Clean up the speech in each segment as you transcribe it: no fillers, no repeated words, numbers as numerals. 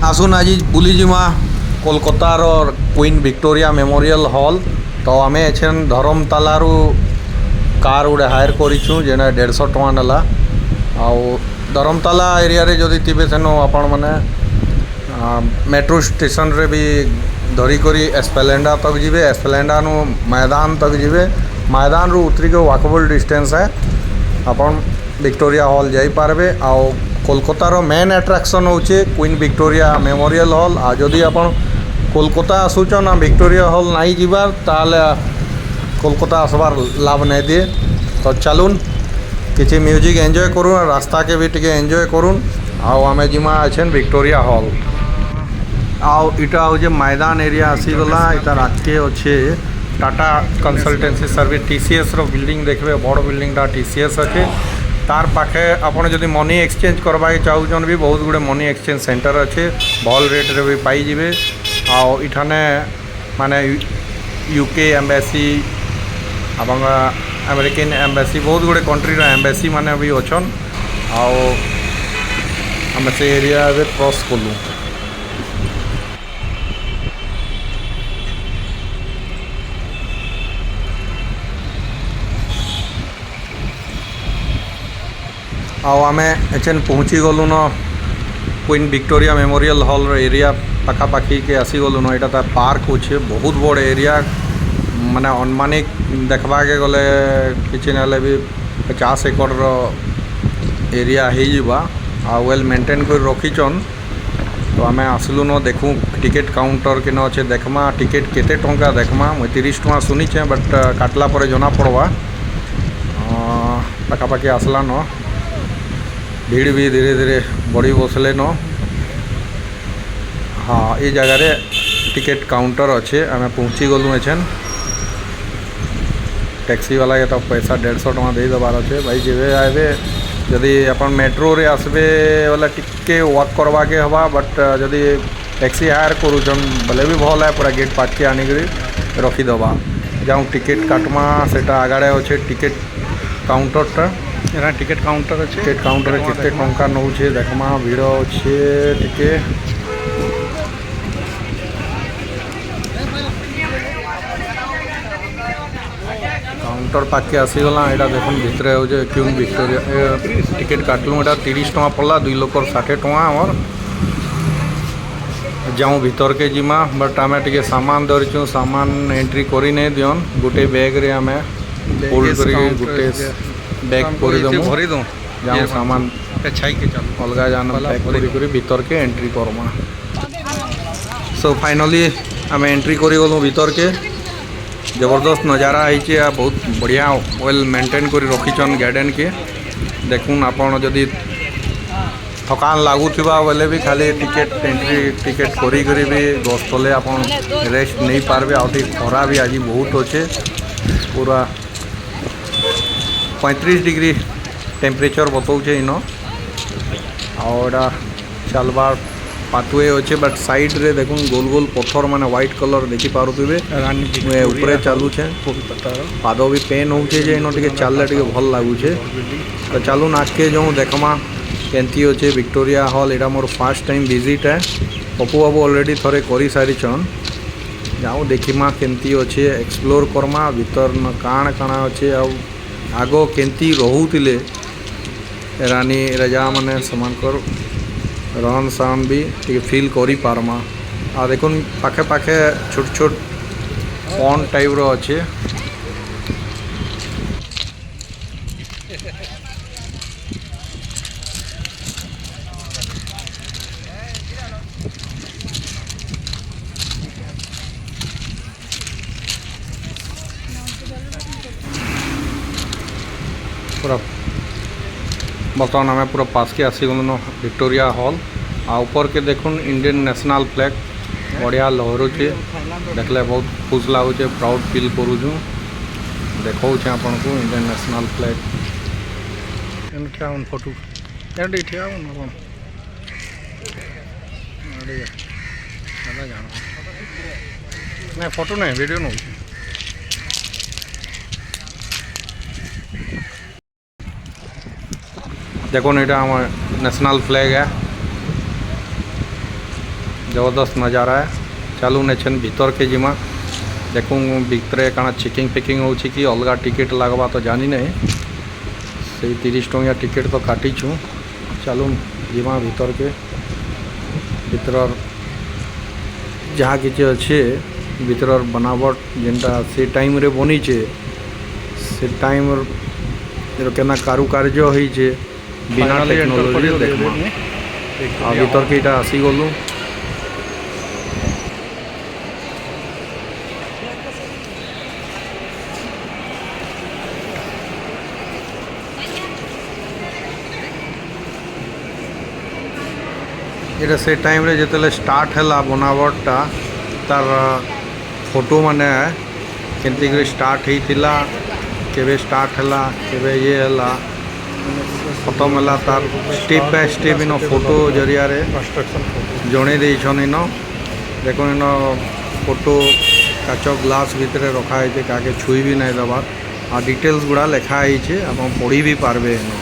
आसुन आज बुलीजिमा कोलकातार queen Victoria memorial hall. तो आम एछन धर्मतालू कार गुड़े हायर करूँ जेना 150 टଙ୍କା नाला। धर्मताला एरिया रे जदि थे सेन आपण मैंने मेट्रो स्टेशन रे भी धरिकी एस्प्लेंडा तक जी। एस्प्लेंडा नु मैदान तक जी। मैदान रू उतरी के वॉकेबल डिस्टेंस है। आपण विक्टोरिया हॉल जापारे। आओ कोलकातार मेन अट्रैक्शन होचे क्वीन विक्टोरिया मेमोरियल हॉल। आ जदि आपण कोलकाता आसुचन ना विक्टोरिया हॉल नहीं जीवार ताले कोलकाता आसबार लाभ नहीं दिए। तो चलून किसी म्यूजिक एंजॉय करूँ, रास्ता के भी टिके एंजॉय करूँ। आओ आमे जिमा अछन विक्टोरिया हॉल। आओ इटा हो जे मैदान एरिया आसीगला। इतार आगे अच्छे टाटा कंसल्टेंसी सर्विस TCS रो बिल्डिंग देखबे। बड़ बिल्डिंग टा TCS अच्छे। तार पाखे आपड़ जदि मनी एक्सचेंज करवा चाहून भी बहुत गुड़े मनी एक्सचेंज सेंटर अच्छे। भल रेट रे भी पाइबे। आओ इठाने माने UK एम्बेसी और अमेरिकन एम्बेसी बहुत गुड़े कंट्री एम्बेसी माने भी अच्छन। आओ आम से एरिया क्रॉस कलु। आओ आमे एचन पहुँची गलु न queen Victoria memorial hall area पाखापाखी के आसी गलु न। यहाँ पार्क होचे बहुत बड़ एरिया माने अनुमानिक देखा के गले किसी ना भी 50 एकड़ एरिया हो वेल मेंटेन कर रखीचन। तो आमे आसलु न देखूँ टिकेट काउंटर के न अच्छे देखमा टिकेट केते टंका देखमा। मुझे 30 टଙ୍କା सुनीचे बट काटला पर जना पड़वा। पाखापाखी आसला न भीड़ भी धीरे धीरे बढ़ी बसले न। हाँ ये जगह रे टिकेट काउंटर अच्छे। आम पहुँची गलु एछन। टैक्सी वाला के तो पैसा 150 टଙ୍କା दे दबार अच्छे भाई। जेबे आए जदि आप मेट्रो रे आसबे वाला टिके वॉक करवा के हवा। बट जदि टैक्सी हायर करूचन बोले भी भल है पूरा गेट पाख के आनिक रखीदबा। जाऊँ टिकेट काटमा सेटा आगाड़े अच्छे टिकेट काउंटरटा। यहाँ टिकेट काउंटर अच्छे। टिकेट काउंटर केते टंका नौचे देखमा। भीड़ अच्छे टिके काउंटर पाखे आसीगला। यहाँ देखुन भितर हो क्वीन विक्टोरिया टिकेट काटलु। यहाँ 30 टଙ୍କା पड़ला। 2 लोकर 60 टଙ୍କା। और जाऊँ भीतर के जिमा बट आम टे सामान धरीचु। सामान एंट्री करी नहीं दियन। गोटे बैग रे आम होल्ड कर गोटे बैग भरी दूँ। जाऊँ सामान अलग जान पैक करी भीतर के एंट्री करमा। सो फाइनली आम एंट्री करी गलु भीतर के। जबरदस्त नज़ारा है। बहुत बढ़िया वेल मेंटेन कर रखीचन गार्डन के। देखुन आपन जदि थकान लगुवा बोले भी खाली टिकेट एंट्री टिकेट करी भी गछ तले आप रेस्ट नहीं पारबे। आउ खरा भी आज बहुत अच्छे। पूरा 35 डिग्री टेम्परेचर बताऊे इन। और चलबार पाथवे अच्छे बट साइड रे देखुन गोल गोल पत्थर माने व्हाइट कलर देखी पारुथिबे। ऊपर चलुछे पाद भी पेन होचे जे इन टिके चलले टिके भल लागुछे। तो चलून आज के जो देखमा केंती अच्छे विक्टोरिया हॉल। एटा मोर फर्स्ट टाइम विजिट है। पप्पू बाबू ऑलरेडी थरे करी सारिछन। जाऊँ देखिमा केंती अच्छे एक्सप्लोर करमा भीतर न काण काणा अच्छे। आगो केंती रहुतिले रानी राजा माने समानकर रहन सहन भी टे फील करी पारमा। आ देखुन पाखे पाखे छोट छोट पॉन्ड टाइप रो अच्छे। पूरा बर्तमान आम पूरा पास के आसी गलु विक्टोरिया हॉल। आ ऊपर के देखुन इंडियन नेशनल फ्लैग बढ़िया लहरुचे। देखले बहुत खुश लगुचे प्राउड फील करूँ। देखौचे आपन को इंडियन नेशनल फ्लैग। क्या फोटो नहीं फोटो नहीं वीडियो नौ। देखो ये हमारे नेशनल फ्लैग है। जबरदस्त नज़ारा है। चलू नेछन भीतर के जिमा देखूँ भितर काना चेकिंग फेकिंग हो कि अलग टिकेट लगवा तो जानी नहीं से 30 टंकिया टिकेट तो काटिछु। चलू जिमा भीतर के भीतर जहाँ किसी अच्छे भीतर बनावट जेनटा से टाइम रे बनीचे से टाइम केना कारुकार्य होइचे बिना टेक्नोलॉजी देखमा आ भीतर के इटा आसी गलु। ये से टाइम रे जेतले स्टार्ट हैला बनावटा तार फोटो माने केंती करे स्टार्ट हेतिला केबे स्टार्ट हैला केबे ये हैला खत्म हैला तार step by step in photo जरिया रे जणे देछन इन देखो इन फोटो काच ग्लास भितर रखा है काके छुई भी नहीं दबार आ डिटेल्स गुड़ा लिखा है आप पढ़ी भी पारबे इन।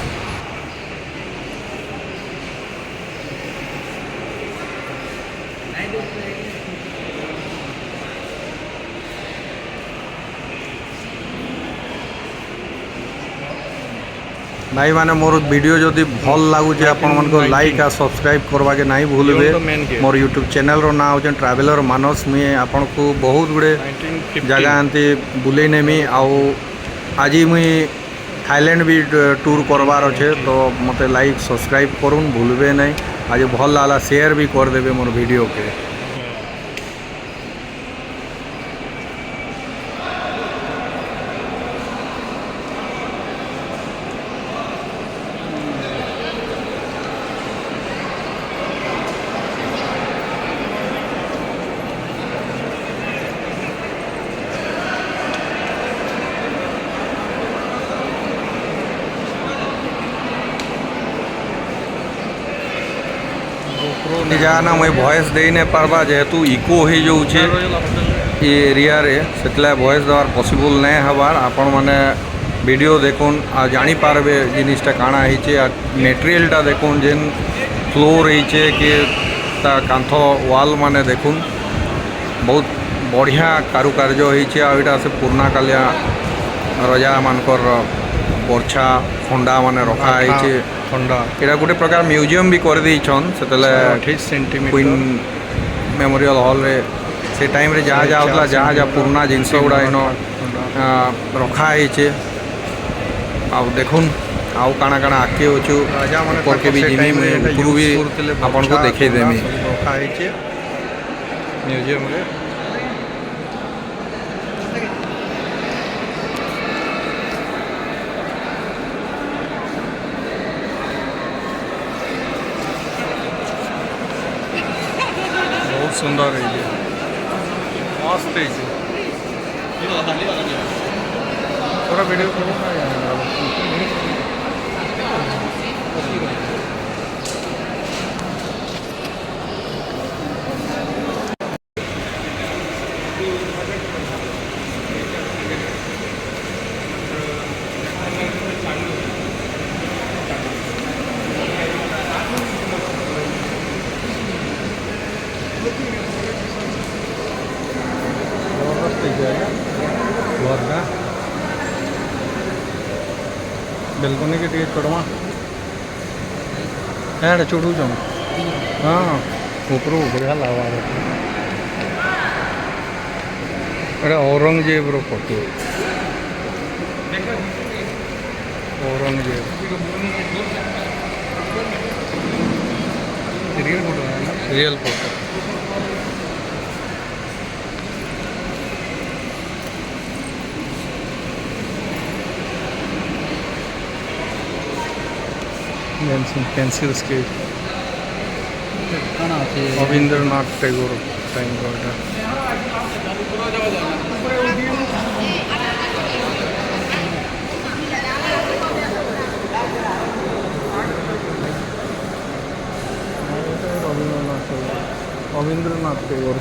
भाई माने मोर वीडियो जदि भल लगुचे आपण मन को लाइक आ सब्सक्राइब करवा के नहीं भूलबे। मोर यूट्यूब चैनल रो नाम होचन ट्रैवलर मानस। मुझे आपण को बहुत गुड़े जगह एंती बुले नेमी आउ आज मुई थाईलैंड भी टूर करवार अच्छे तो मते लाइक सब्सक्राइब करूँ भूलबे नहीं। आज भल लाला शेयर भी कर देबे मोर वीडियो के। जाना मुई वॉइस दे नहीं पारबा जेहेतु इको हो जाऊे ये एरिया रे से वॉइस देवार पॉसिबल नहीं हबार। आपण माने वीडियो देखुन आ जानी पारबे जिनिसटा काना होइचे आ मटेरियलटा देखुन जेन फ्लोर होइचे कि ता कांथ वाल माने देखुन बहुत बढ़िया कारुकार्य होइचे। आ एटा से पुराना कालिया राजा मानकर बर्छा खंडा माने रखा होइचे खंडा एटा गोटे प्रकार म्यूजियम भी कर देछन सेतले 28 सेंटीमीटर क्वीन मेमोरियल हॉल रे से टाइम रे जहाँ जहाँ होता जहाँ जहाँ पुराना जिनस गुड़ा इन रखा है। आ देखुन आउ काना काना आके होचु ऊपर के भी जिमी ऊपर भी आपन को देखे देमी रखा है म्यूजियम रे। सुंदर है मस्त है पूरा वीडियो बेलकनी के टिके चढ़वा है चढ़ू जाऊँ हाँ ऊपर बढ़िया लगा अरे औरंगजेब रो फोटो औरंगजेब रियल फोटो है ना real photo. Pencil sketch Rabindranath Tagore time का रवींद्रनाथ टैगोर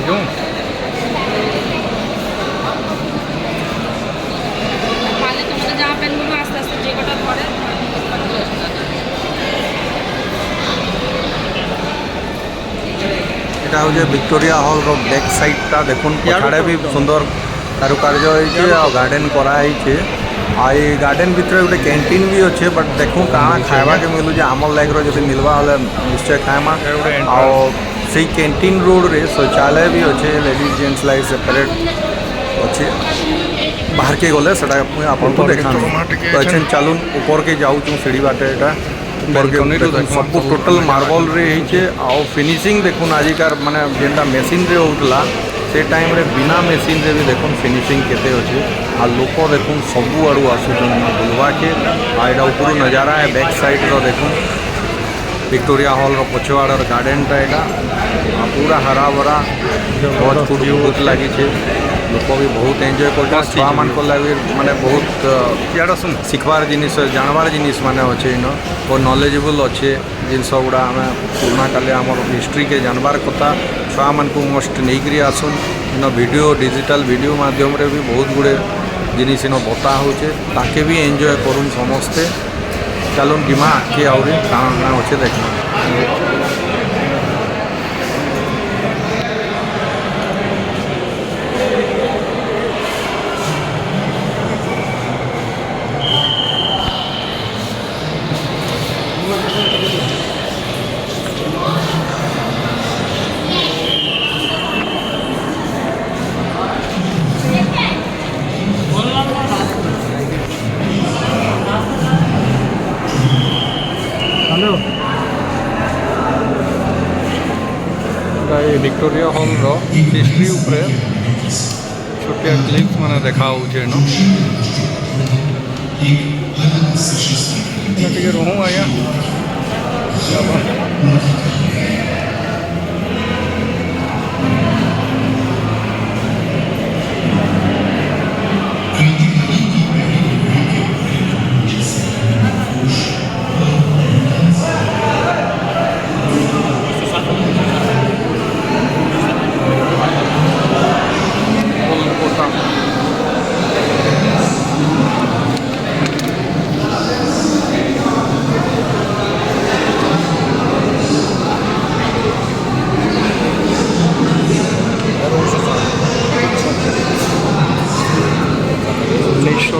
जो এটা হচ্ছে ভিক্টোরিয়া হল র ব্যাক সাইডটা দেখুন পছাড়ে भी সুন্দর কারুকার্য হয়েছে আর গার্ডেন করা হয়েছে আর এই গার্ডেন ভিতরে গোটে ক্যান্টিন भी अच्छे बट देखूँ काଣା खाइबा के मिलूँ आमर लाइक जब मिलवा हले निश्चय खाइमा और सही कैंटीन रोड रे शौचालय भी अच्छे लेडीज जेंट्स लाइक सेपरेट अच्छे बाहर के गले सेटा आपन को देखा तो अच्छे चलून ऊपर के जाऊँ सीढ़ी बाटे एटा ऊपर के सब टोटल मार्बल रे होइछे आ फिनिशिंग देखुन आजिकार माने जेंटा मशीन रे होतला से टाइम रे बिना मशीन रे भी देखुन फिनिशिंग केते अच्छे आ लोक देखुन सबू आड़ू आसुचन बुलवा के आ एटा ऊपर नजारा है बैक साइड रो देखुन विक्टोरिया हॉल रो पछवाड़ गार्डनटा एटा पूरा हरा भरा बहुत फूट लगी लोक भी बहुत एंजॉय कर छुआ मान लगे माने बहुत याडा सुन शिखबार जिनिस जानबार जिनिस माने अच्छे इन बहुत नॉलेजेबल अच्छे जिनस गुड़ा आम पुराना काले आमर हिस्ट्री के जानबार कथा छुआ मान को मस्ट नहीं आसुन इन वीडियो डिजिटल वीडियो माध्यम रे भी बहुत गुड़े जिनिस इन बता होचे ताके भी एंजॉय करूँ समस्ते चलून जिमा आगे आहरी काଣା अच्छे देखना विक्टोरिया हॉल रो हिस्ट्री उपरे छोटिया क्लिप्स माने देखा होचे न टिके रहूँ आया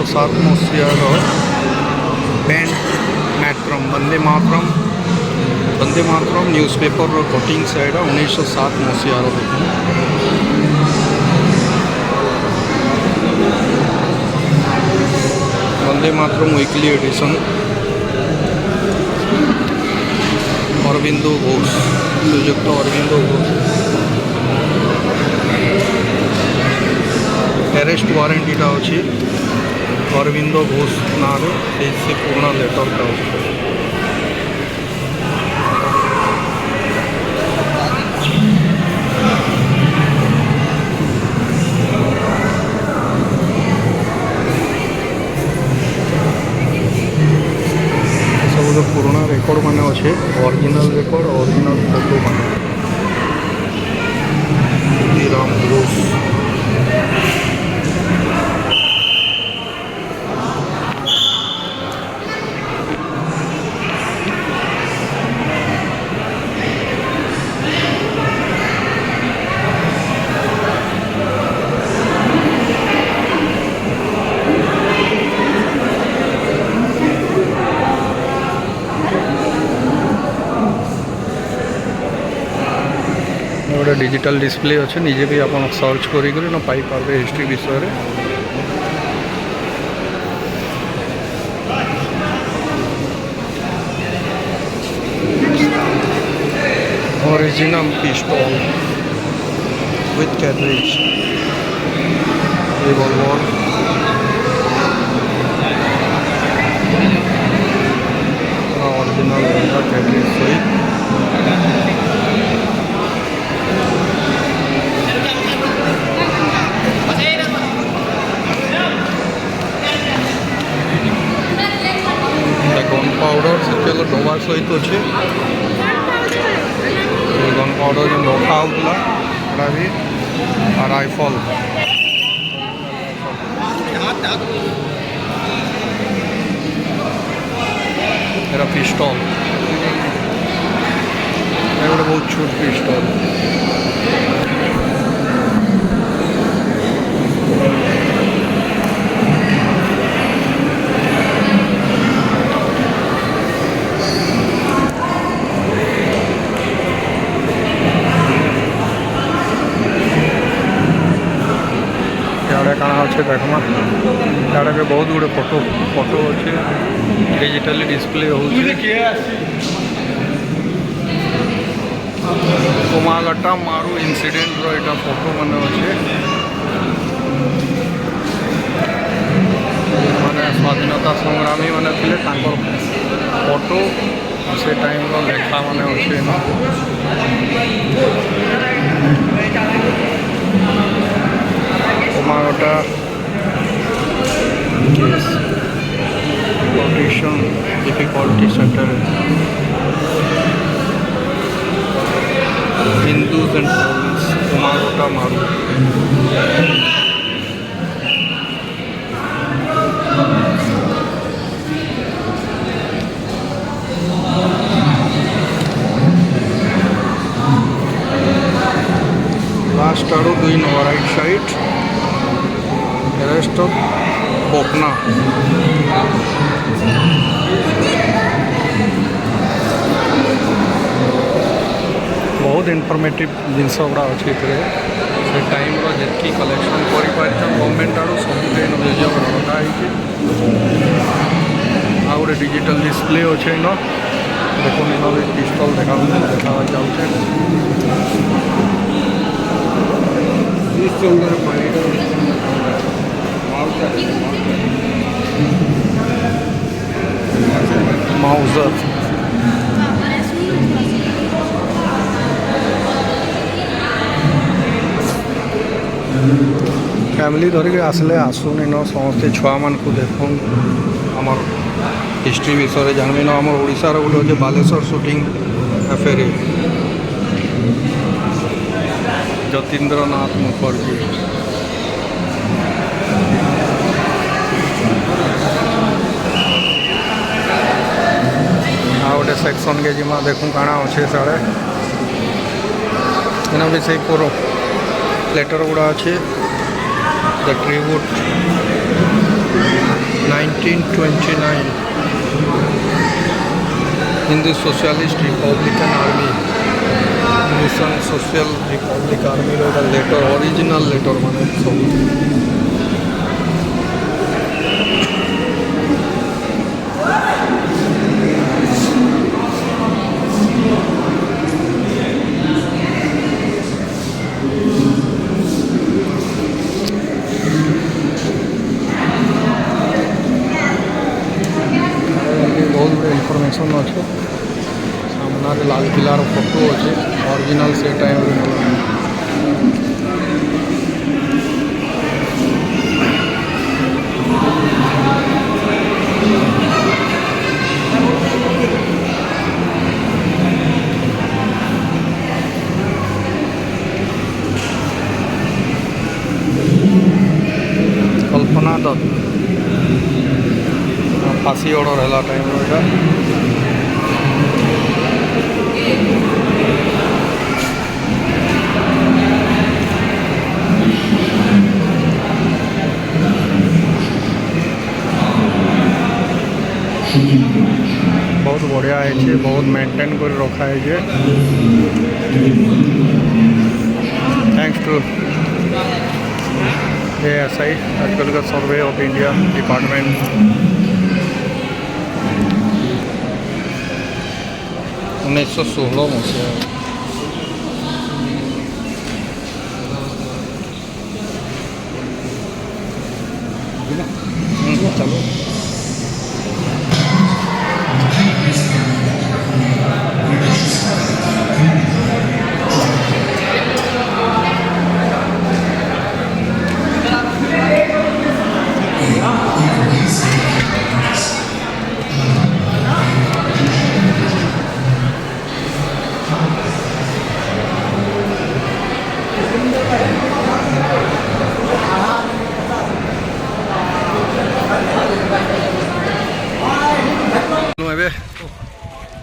सात मसीहार band मैट्रम Vande Mataram news paper cutting side 1907 मसीहार Vande Mataram weekly addition Aurobindo Ghosh श्रीजुक्त अरविंदो घोष अरेस्ट वारंटीटा अच्छी अरविंदो घोष ना से पुराना लेटर का सब जो पुराना रेकर्ड मान अच्छे ओरिजिनल रेकर्ड ओरिजिनल फोटो मान राम घोष गोटे डिजिटल डिस्प्ले अच्छे निजे भी आप सर्च करें ना पाई पारे हिस्ट्री विषय रे ओरिजिनल पिस्तौल with cartridge revolver original cartridge सहित गन पाउडर से डबा सहित अच्छे गन पाउडर जो रखा होता छड़ा भी और राइफल एरा पिस्टल गोटे बहुत छोट पिस्टल काଣା अच्छे देखमा इे भी बहुत गुड़े फोटो फोटो अच्छे डिजिटली डिस्प्ले हो कुमागट्टा मारू इंसिडेंट रो फोटो माने अच्छे माने स्वाधीनता संग्रामी माने थिले फोटो से टाइम रो लेखा माने अच्छे ना कुमागट्टा politician difficulty centre Hindus and police कुमागट्टा मारू लास्ट आड़ू दुई राइट साइड रेस्ट ऑफ पोपना बहुत इनफॉर्मेटिव जिनस गुड़ा अच्छे से टाइम जी कलेक्शन कर गवर्नमेंट आड़ू सब म्यूजियम रखाई आ गए डिजिटल डिस्प्ले अच्छे इन देखो इन पिस्टल देखा जाऊे माउजर फैमिली धरिक आसले आसुन इन समस्ते छुआ मान को देखुन आमर हिस्ट्री विषय जानवे न आम ओडार गोटे अच्छे बालेश्वर शूटिंग फेरी जतीन्द्रनाथ मुखर्जी आ गए सेक्शन के जिमा देखूँ काଣା अच्छे साढ़े इना भी से पूरा लेटर गुड़ा अच्छे the tribute 1929 Hindi Socialist Republican Army mission social republic army letter original letter माने सब इनफॉर्मेशन अच्छे सामने लाल किलार फोटो अच्छे ओरिजिनल से टाइम कल्पना दत्त फांसी ऑर्डर है टाइम बहुत बढ़िया है, बहुत मेंटेन कर रखा है। Thanks to ASI agriculture survey of India department. 1916 मसीहा चलो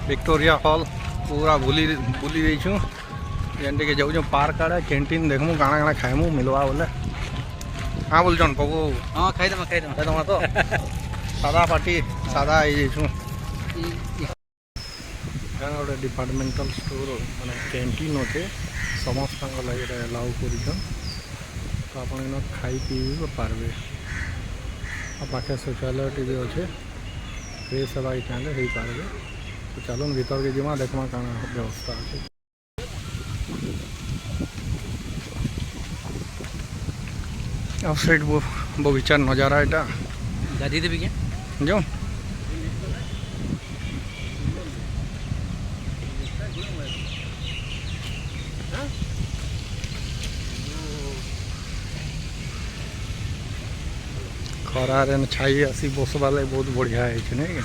विक्टोरिया हॉल पूरा भूली भूली रही छूँ जेनटे के जाऊँ पार्क आड़े कैंटीन देखमु काଣା काଣା खाएमु मिलवा बोले हाँ बोलछन पबू हाँ खाईदमा खाइदमा तो सादा पार्टी सादा आई छूँ गोटे डिपार्टमेंटल स्टोर माने कैंटीन अच्छे समस्त लगे अलाउ कर तो आप खाई पी पार्बे पाखे शौचालय टी अच्छे फ्रेश हवा चाहिए हो पार्बे तो चलो भीतर के जीमा देखमा काଣା व्यवस्था अच्छे आउट साइड बगीचार नजारा यहाँ गाधी देवी क्या जो खरारे छाई आसी बसवा लगे बहुत बढ़िया है नहीं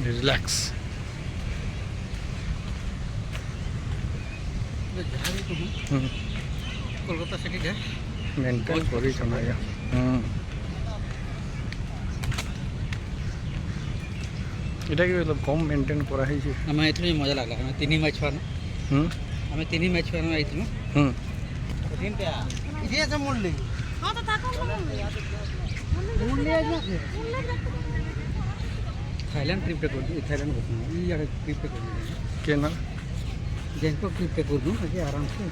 रिलैक्स कोलकाता से क्या मेंटेन करी चनाया এটা কি কম মেনটেন করা হয়েছে আমি আইଥିଲୁ মজা লাগলা আমি তিନି ମ୍ୟାଚ୍ ଛୁଆ ଆମେ ତିନି ମ୍ୟାଚ୍ ଛୁଆ ଆଇଥିଲୁ ଇଏ ଯେ ମୁଣ୍ଡଲି ହଁ ତ ତାକୁ ମୁଣ୍ଡଲି ଆଜି थाईलैंड ट्रिप टे कर थाईलैंड बसना ई यार ट्रिप टे कर के ना बैंकॉक ट्रिप टे कर दूं ताकि आराम से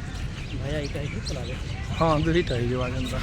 भैया इका ही चला ले हाँ दुही टाइम जो आजंदा